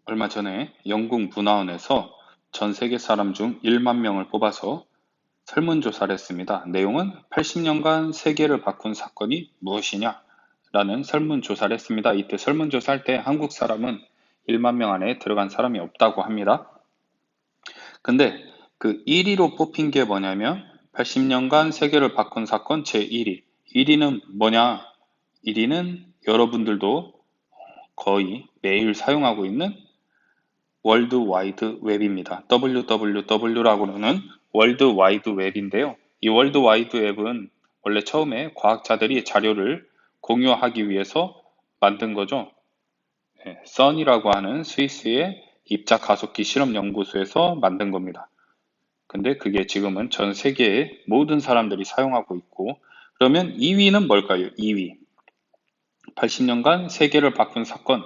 얼마 전에 영국 문화원에서 전 세계 사람 중 1만 명을 뽑아서 설문조사를 했습니다. 내용은 80년간 세계를 바꾼 사건이 무엇이냐? 라는 설문조사를 했습니다. 이때 설문조사할 때 한국 사람은 1만 명 안에 들어간 사람이 없다고 합니다. 근데 그 1위로 뽑힌 게 뭐냐면 80년간 세계를 바꾼 사건 제1위. 1위는 뭐냐? 1위는 여러분들도 거의 매일 사용하고 있는 월드 와이드 웹입니다. WWW라고 하는 월드 와이드 웹인데요. 이 월드 와이드 웹은 원래 처음에 과학자들이 자료를 공유하기 위해서 만든 거죠. 선이라고 하는 스위스의 입자 가속기 실험 연구소에서 만든 겁니다. 근데 그게 지금은 전 세계의 모든 사람들이 사용하고 있고, 그러면 2위는 뭘까요? 2위. 80년간 세계를 바꾼 사건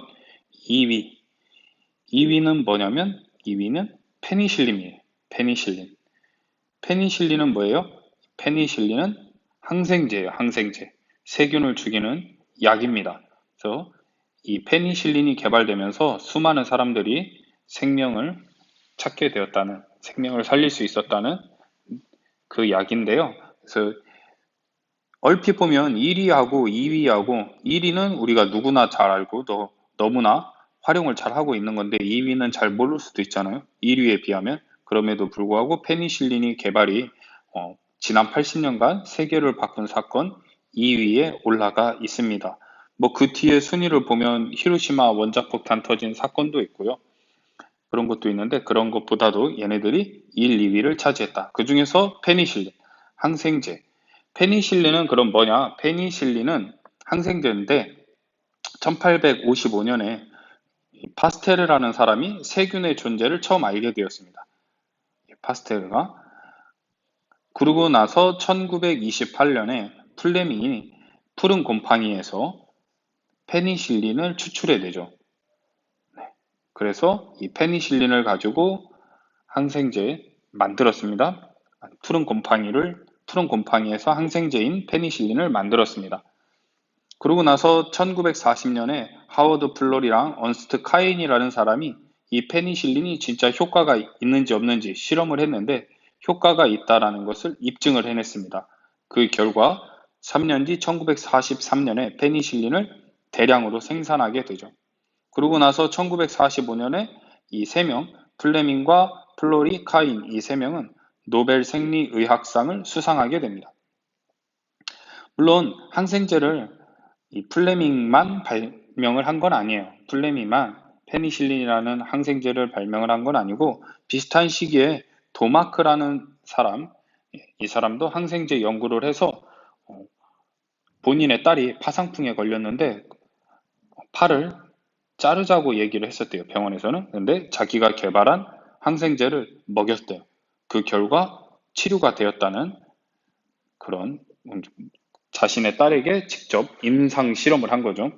2위. 2위는 뭐냐면 2위는 페니실린이에요. 페니실린. 페니실린은 뭐예요? 페니실린은 항생제예요. 항생제. 세균을 죽이는 약입니다. 그래서 이 페니실린이 개발되면서 수많은 사람들이 생명을 찾게 되었다는, 생명을 살릴 수 있었다는 그 약인데요. 그래서 얼핏 보면 1위하고 2위하고 1위는 우리가 누구나 잘 알고 너무나 활용을 잘 하고 있는 건데 2위는 잘 모를 수도 있잖아요. 1위에 비하면. 그럼에도 불구하고 페니실린이 개발이 지난 80년간 세계를 바꾼 사건 2위에 올라가 있습니다. 뭐 그 뒤에 순위를 보면 히로시마 원자폭탄 터진 사건도 있고요. 그런 것도 있는데 그런 것보다도 얘네들이 1, 2위를 차지했다. 그 중에서 페니실린, 항생제. 페니실린은 그럼 뭐냐? 페니실린은 항생제인데 1855년에 파스테르라는 사람이 세균의 존재를 처음 알게 되었습니다. 파스테르가. 그러고 나서 1928년에 플레밍이 푸른 곰팡이에서 페니실린을 추출해내죠. 그래서 이 페니실린을 가지고 항생제 만들었습니다. 푸른 곰팡이에서 항생제인 페니실린을 만들었습니다. 그러고 나서 1940년에 하워드 플로리랑 언스트 카인이라는 사람이 이 페니실린이 진짜 효과가 있는지 없는지 실험을 했는데 효과가 있다라는 것을 입증을 해냈습니다. 그 결과 3년 뒤 1943년에 페니실린을 대량으로 생산하게 되죠. 그러고 나서 1945년에 이 세 명, 플레밍과 플로리, 카인 이 세 명은 노벨 생리의학상을 수상하게 됩니다. 물론 항생제를 이 플레밍만 발명을 한 건 아니에요. 플레밍만 페니실린이라는 항생제를 발명을 한 건 아니고 비슷한 시기에 도마크라는 사람, 이 사람도 항생제 연구를 해서 본인의 딸이 파상풍에 걸렸는데 팔을 자르자고 얘기를 했었대요. 병원에서는. 근데 자기가 개발한 항생제를 먹였대요. 그 결과 치료가 되었다는 그런 자신의 딸에게 직접 임상 실험을 한 거죠.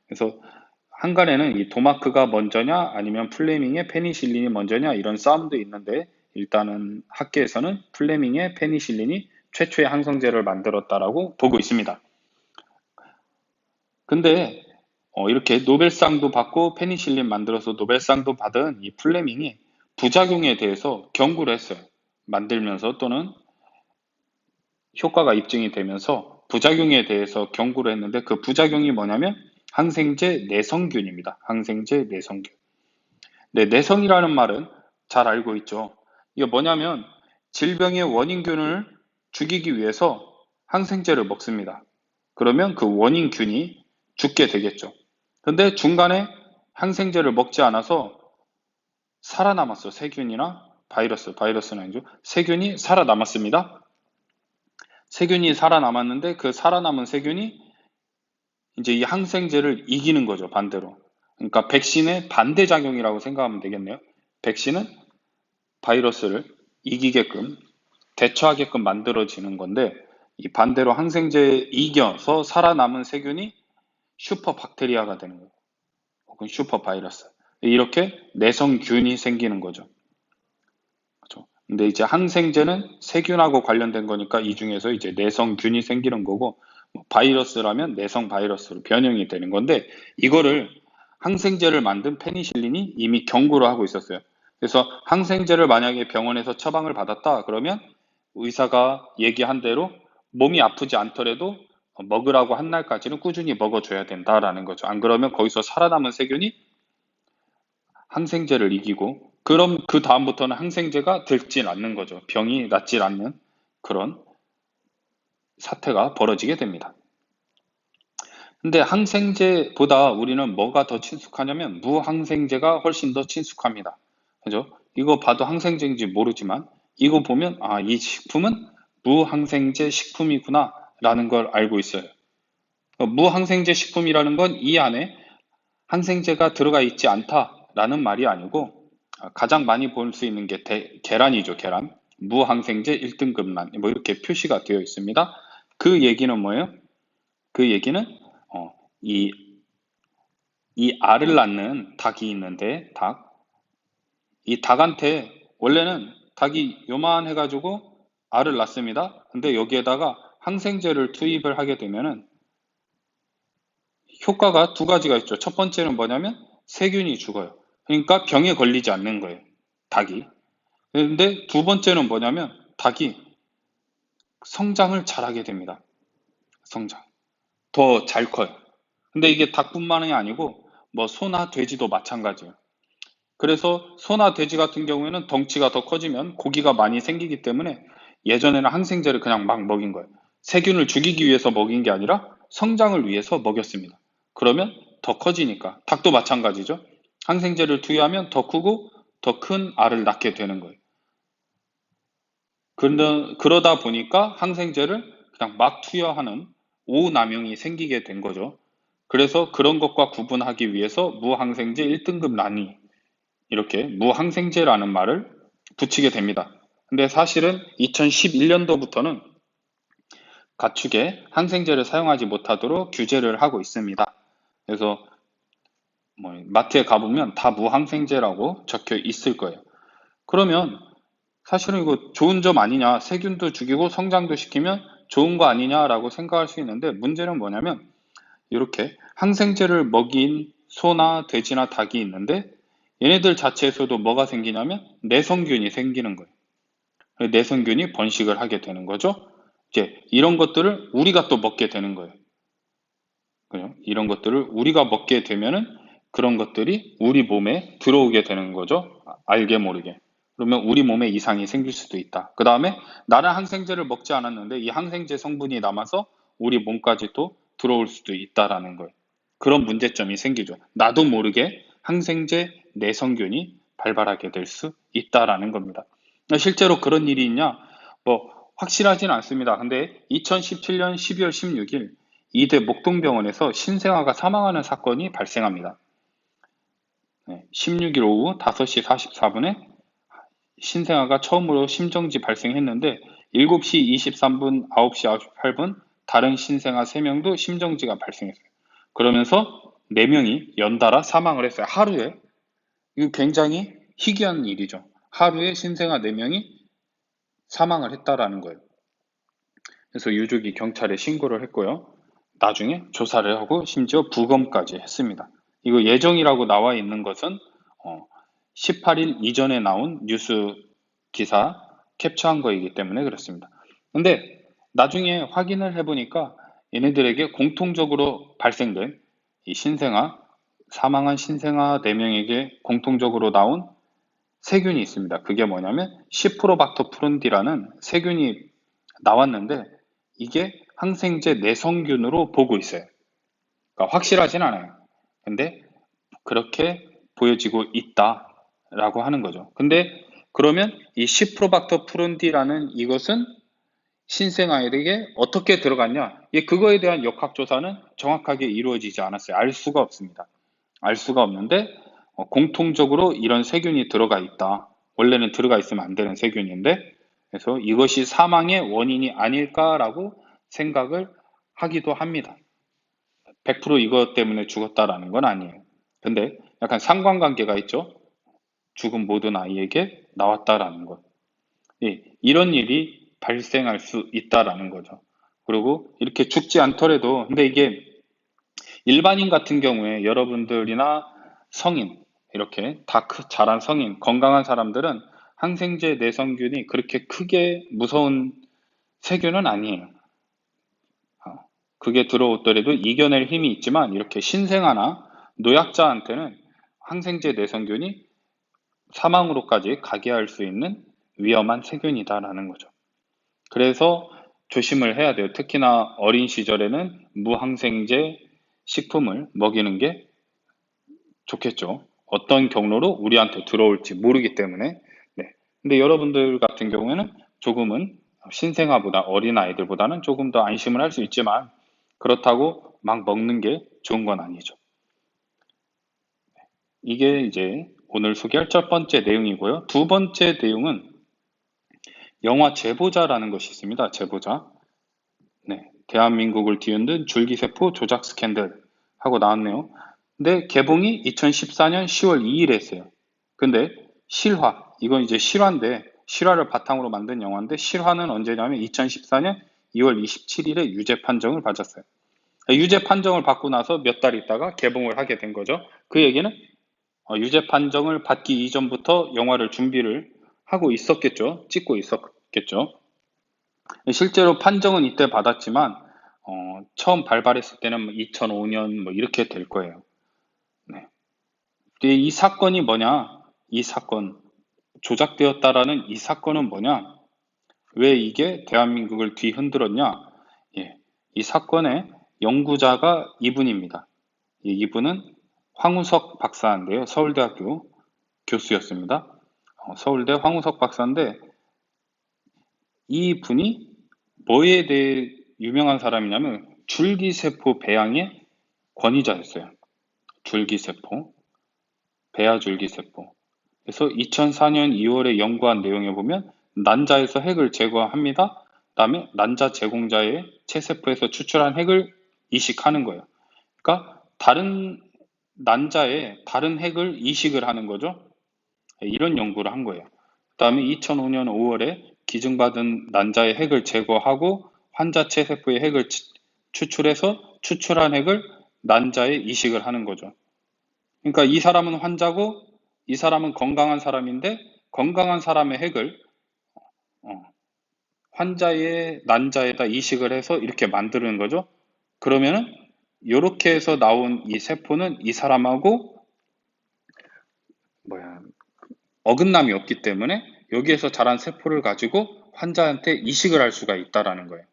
그래서 한간에는 이 도마크가 먼저냐 아니면 플레밍의 페니실린이 먼저냐 이런 싸움도 있는데 일단은 학계에서는 플레밍의 페니실린이 최초의 항생제를 만들었다라고 보고 있습니다. 근데 이렇게 노벨상도 받고 페니실린 만들어서 노벨상도 받은 이 플레밍이 부작용에 대해서 경고를 했어요. 만들면서 또는 효과가 입증이 되면서 부작용에 대해서 경고를 했는데 그 부작용이 뭐냐면 항생제 내성균입니다. 항생제 내성균. 네, 내성이라는 말은 잘 알고 있죠. 이게 뭐냐면 질병의 원인균을 죽이기 위해서 항생제를 먹습니다. 그러면 그 원인균이 죽게 되겠죠. 근데 중간에 항생제를 먹지 않아서 살아남았어. 세균이나 바이러스는 아니죠. 세균이 살아남았습니다. 세균이 살아남았는데 그 살아남은 세균이 이제 이 항생제를 이기는 거죠, 반대로. 그러니까 백신의 반대작용이라고 생각하면 되겠네요. 백신은 바이러스를 이기게끔, 대처하게끔 만들어지는 건데, 이 반대로 항생제에 이겨서 살아남은 세균이 슈퍼박테리아가 되는 거예요. 혹은 슈퍼바이러스. 이렇게 내성균이 생기는 거죠. 그렇죠? 근데 이제 항생제는 세균하고 관련된 거니까 이 중에서 이제 내성균이 생기는 거고, 바이러스라면 내성 바이러스로 변형이 되는 건데, 이거를 항생제를 만든 페니실린이 이미 경고를 하고 있었어요. 그래서 항생제를 만약에 병원에서 처방을 받았다 그러면 의사가 얘기한 대로 몸이 아프지 않더라도 먹으라고 한 날까지는 꾸준히 먹어줘야 된다라는 거죠. 안 그러면 거기서 살아남은 세균이 항생제를 이기고, 그럼 그 다음부터는 항생제가 들질 않는 거죠. 병이 낫질 않는 그런 사태가 벌어지게 됩니다. 근데 항생제보다 우리는 뭐가 더 친숙하냐면 무항생제가 훨씬 더 친숙합니다. 그죠? 이거 봐도 항생제인지 모르지만 이거 보면 아, 이 식품은 무항생제 식품이구나 라는 걸 알고 있어요. 무항생제 식품이라는 건 이 안에 항생제가 들어가 있지 않다라는 말이 아니고, 가장 많이 볼 수 있는 게 계란이죠, 계란. 무항생제 1등급란 뭐 이렇게 표시가 되어 있습니다. 그 얘기는 뭐예요? 그 얘기는 어, 이, 이 알을 낳는 닭이 있는데 이 닭한테 원래는 닭이 요만해가지고 알을 낳습니다. 근데 여기에다가 항생제를 투입을 하게 되면은 효과가 두 가지가 있죠. 첫 번째는 뭐냐면 세균이 죽어요. 그러니까 병에 걸리지 않는 거예요. 닭이. 그런데 두 번째는 뭐냐면 닭이 성장을 잘하게 됩니다. 성장. 더 잘 커요. 근데 이게 닭뿐만이 아니고 뭐 소나 돼지도 마찬가지예요. 그래서 소나 돼지 같은 경우에는 덩치가 더 커지면 고기가 많이 생기기 때문에 예전에는 항생제를 그냥 막 먹인 거예요. 세균을 죽이기 위해서 먹인 게 아니라 성장을 위해서 먹였습니다. 그러면 더 커지니까 닭도 마찬가지죠. 항생제를 투여하면 더 크고 더 큰 알을 낳게 되는 거예요. 그러다 보니까 항생제를 그냥 막 투여하는 오남용이 생기게 된 거죠. 그래서 그런 것과 구분하기 위해서 무항생제 1등급 난이 이렇게 무항생제라는 말을 붙이게 됩니다. 근데 사실은 2011년도부터는 가축에 항생제를 사용하지 못하도록 규제를 하고 있습니다. 그래서 뭐 마트에 가보면 다 무항생제라고 적혀 있을 거예요. 그러면 사실은 이거 좋은 점 아니냐, 세균도 죽이고 성장도 시키면 좋은 거 아니냐라고 생각할 수 있는데, 문제는 뭐냐면 이렇게 항생제를 먹인 소나 돼지나 닭이 있는데 얘네들 자체에서도 뭐가 생기냐면 내성균이 생기는 거예요. 내성균이 번식을 하게 되는 거죠. 이제 이런 것들을 우리가 또 먹게 되는 거예요. 그죠? 이런 것들을 우리가 먹게 되면은 그런 것들이 우리 몸에 들어오게 되는 거죠. 알게 모르게. 그러면 우리 몸에 이상이 생길 수도 있다. 그 다음에 나는 항생제를 먹지 않았는데 이 항생제 성분이 남아서 우리 몸까지 또 들어올 수도 있다라는 거예요. 그런 문제점이 생기죠. 나도 모르게 항생제 내성균이 발발하게 될 수 있다라는 겁니다. 실제로 그런 일이 있냐? 뭐 확실하진 않습니다. 근데 2017년 12월 16일 이대 목동병원에서 신생아가 사망하는 사건이 발생합니다. 16일 오후 5시 44분에 신생아가 처음으로 심정지 발생했는데 7시 23분, 9시 58분 다른 신생아 3명도 심정지가 발생했어요. 그러면서 4명이 연달아 사망을 했어요. 하루에. 이거 굉장히 희귀한 일이죠. 하루에 신생아 4명이 사망을 했다라는 거예요. 그래서 유족이 경찰에 신고를 했고요. 나중에 조사를 하고 심지어 부검까지 했습니다. 이거 예정이라고 나와 있는 것은 18일 이전에 나온 뉴스 기사 캡처한 거이기 때문에 그렇습니다. 근데 나중에 확인을 해보니까 얘네들에게 공통적으로 발생된 이 사망한 신생아 4명에게 공통적으로 나온 세균이 있습니다. 그게 뭐냐면 시프로박터 프룬디라는 세균이 나왔는데 이게 항생제 내성균으로 보고 있어요. 그러니까 확실하진 않아요. 근데 그렇게 보여지고 있다라고 하는 거죠. 근데 그러면 이 시프로박터 프룬디라는 이것은 신생아에게 어떻게 들어갔냐? 그거에 대한 역학조사는 정확하게 이루어지지 않았어요. 알 수가 없습니다. 알 수가 없는데 공통적으로 이런 세균이 들어가 있다. 원래는 들어가 있으면 안 되는 세균인데 그래서 이것이 사망의 원인이 아닐까라고 생각을 하기도 합니다. 100% 이것 때문에 죽었다라는 건 아니에요. 근데 약간 상관관계가 있죠. 죽은 모든 아이에게 나왔다라는 것. 이런 일이 발생할 수 있다라는 거죠. 그리고 이렇게 죽지 않더라도, 근데 이게 일반인 같은 경우에 여러분들이나 성인, 이렇게 다 자란 성인, 건강한 사람들은 항생제 내성균이 그렇게 크게 무서운 세균은 아니에요. 그게 들어오더라도 이겨낼 힘이 있지만 이렇게 신생아나 노약자한테는 항생제 내성균이 사망으로까지 가게 할 수 있는 위험한 세균이다라는 거죠. 그래서 조심을 해야 돼요. 특히나 어린 시절에는 무항생제 식품을 먹이는 게 좋겠죠. 어떤 경로로 우리한테 들어올지 모르기 때문에. 네. 근데 여러분들 같은 경우에는 조금은 신생아보다 어린 아이들보다는 조금 더 안심을 할 수 있지만 그렇다고 막 먹는 게 좋은 건 아니죠. 이게 이제 오늘 소개할 첫 번째 내용이고요. 두 번째 내용은 영화 제보자라는 것이 있습니다. 제보자. 네. 대한민국을 뒤흔든 줄기세포 조작 스캔들 하고 나왔네요. 근데 개봉이 2014년 10월 2일에 했어요. 근데 실화, 이건 이제 실화인데 실화를 바탕으로 만든 영화인데 실화는 언제냐면 2014년 2월 27일에 유죄 판정을 받았어요. 유죄 판정을 받고 나서 몇 달 있다가 개봉을 하게 된 거죠. 그 얘기는 유죄 판정을 받기 이전부터 영화를 준비를 하고 있었겠죠. 찍고 있었겠죠. 실제로 판정은 이때 받았지만 처음 발발했을 때는 2005년 뭐 이렇게 될 거예요. 네. 근데 이 사건이 뭐냐? 이 사건, 조작되었다라는 이 사건은 뭐냐? 왜 이게 대한민국을 뒤흔들었냐? 예, 이 사건의 연구자가 이분입니다. 이분은 황우석 박사인데요. 서울대학교 교수였습니다. 서울대 황우석 박사인데 이 분이 뭐에 대해 유명한 사람이냐면 줄기세포 배양의 권위자였어요. 줄기세포, 배아줄기세포. 그래서 2004년 2월에 연구한 내용에 보면 난자에서 핵을 제거합니다. 그다음에 난자 제공자의 체세포에서 추출한 핵을 이식하는 거예요. 그러니까 다른 난자에 다른 핵을 이식을 하는 거죠. 이런 연구를 한 거예요. 그다음에 2005년 5월에 기증받은 난자의 핵을 제거하고 환자 체세포의 핵을 추출해서 추출한 핵을 난자에 이식을 하는 거죠. 그러니까 이 사람은 환자고 이 사람은 건강한 사람인데 건강한 사람의 핵을 어, 환자의 난자에다 이식을 해서 이렇게 만드는 거죠. 그러면은 이렇게 해서 나온 이 세포는 이 사람하고 뭐야 어긋남이 없기 때문에 여기에서 자란 세포를 가지고 환자한테 이식을 할 수가 있다라는 거예요.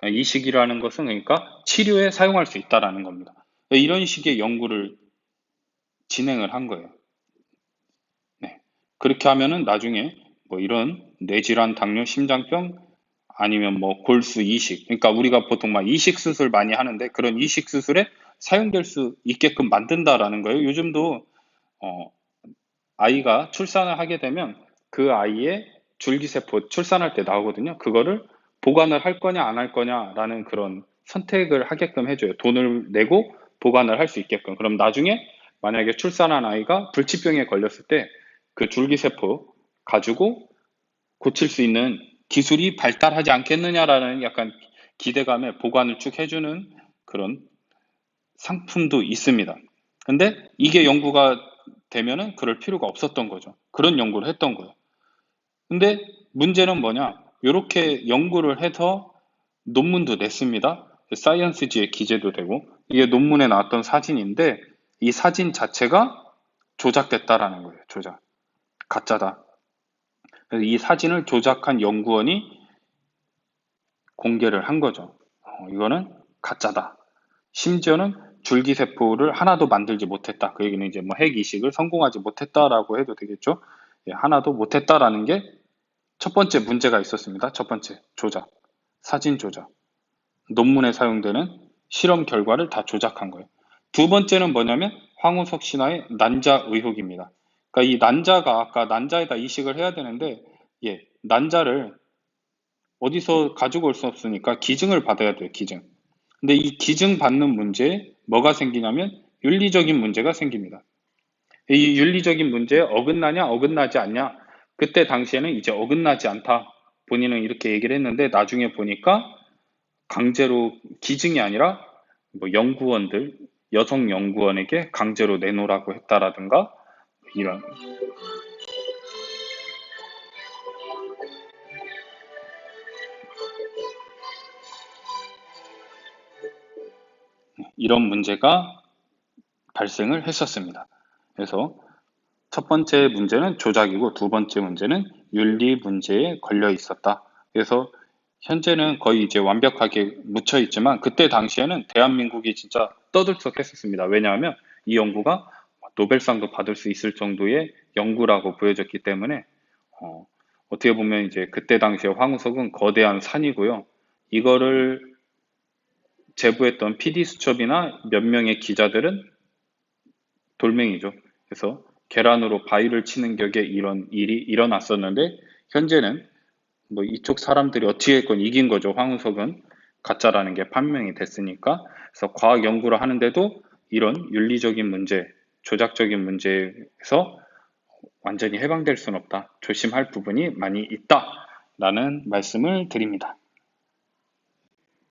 이식이라는 것은 그러니까 치료에 사용할 수 있다라는 겁니다. 이런 식의 연구를 진행을 한 거예요. 네. 그렇게 하면은 나중에 뭐 이런 뇌질환, 당뇨, 심장병 아니면 뭐 골수 이식, 그러니까 우리가 보통 막 이식 수술 많이 하는데 그런 이식 수술에 사용될 수 있게끔 만든다라는 거예요. 요즘도 어, 아이가 출산을 하게 되면 그 아이의 줄기세포 출산할 때 나오거든요. 그거를 보관을 할 거냐 안 할 거냐라는 그런 선택을 하게끔 해줘요. 돈을 내고 보관을 할 수 있게끔. 그럼 나중에 만약에 출산한 아이가 불치병에 걸렸을 때 그 줄기세포 가지고 고칠 수 있는 기술이 발달하지 않겠느냐라는 약간 기대감에 보관을 쭉 해주는 그런 상품도 있습니다. 근데 이게 연구가 되면은 그럴 필요가 없었던 거죠. 그런 연구를 했던 거예요. 근데 문제는 뭐냐? 이렇게 연구를 해서 논문도 냈습니다. 사이언스지에 기재도 되고 이게 논문에 나왔던 사진인데 이 사진 자체가 조작됐다라는 거예요. 조작. 가짜다. 그래서 이 사진을 조작한 연구원이 공개를 한 거죠. 이거는 가짜다. 심지어는 줄기세포를 하나도 만들지 못했다. 그 얘기는 이제 뭐 핵 이식을 성공하지 못했다라고 해도 되겠죠. 예, 하나도 못했다라는 게 첫 번째 문제가 있었습니다. 첫 번째, 조작. 사진 조작. 논문에 사용되는 실험 결과를 다 조작한 거예요. 두 번째는 뭐냐면 황우석 신화의 난자 의혹입니다. 그러니까 이 난자가 아까 난자에다 이식을 해야 되는데 예, 난자를 어디서 가지고 올 수 없으니까 기증을 받아야 돼요. 기증. 근데 이 기증 받는 문제에 뭐가 생기냐면 윤리적인 문제가 생깁니다. 이 윤리적인 문제에 어긋나냐 어긋나지 않냐 그때 당시에는 이제 어긋나지 않다 본인은 이렇게 얘기를 했는데 나중에 보니까 강제로 기증이 아니라 뭐 연구원들 여성 연구원에게 강제로 내놓으라고 했다라든가 이런 문제가 발생을 했었습니다. 그래서 첫 번째 문제는 조작이고 두 번째 문제는 윤리 문제에 걸려 있었다. 그래서 현재는 거의 이제 완벽하게 묻혀 있지만 그때 당시에는 대한민국이 진짜 떠들썩했었습니다. 왜냐하면 이 연구가 노벨상도 받을 수 있을 정도의 연구라고 보여졌기 때문에 어떻게 보면 이제 그때 당시에 황우석은 거대한 산이고요. 이거를 제보했던 PD수첩이나 몇 명의 기자들은 돌멩이죠. 그래서 계란으로 바위를 치는 격에 이런 일이 일어났었는데 현재는 뭐 이쪽 사람들이 어찌됐건 이긴 거죠. 황우석은 가짜라는 게 판명이 됐으니까. 그래서 과학 연구를 하는데도 이런 윤리적인 문제, 조작적인 문제에서 완전히 해방될 수는 없다. 조심할 부분이 많이 있다라는 말씀을 드립니다.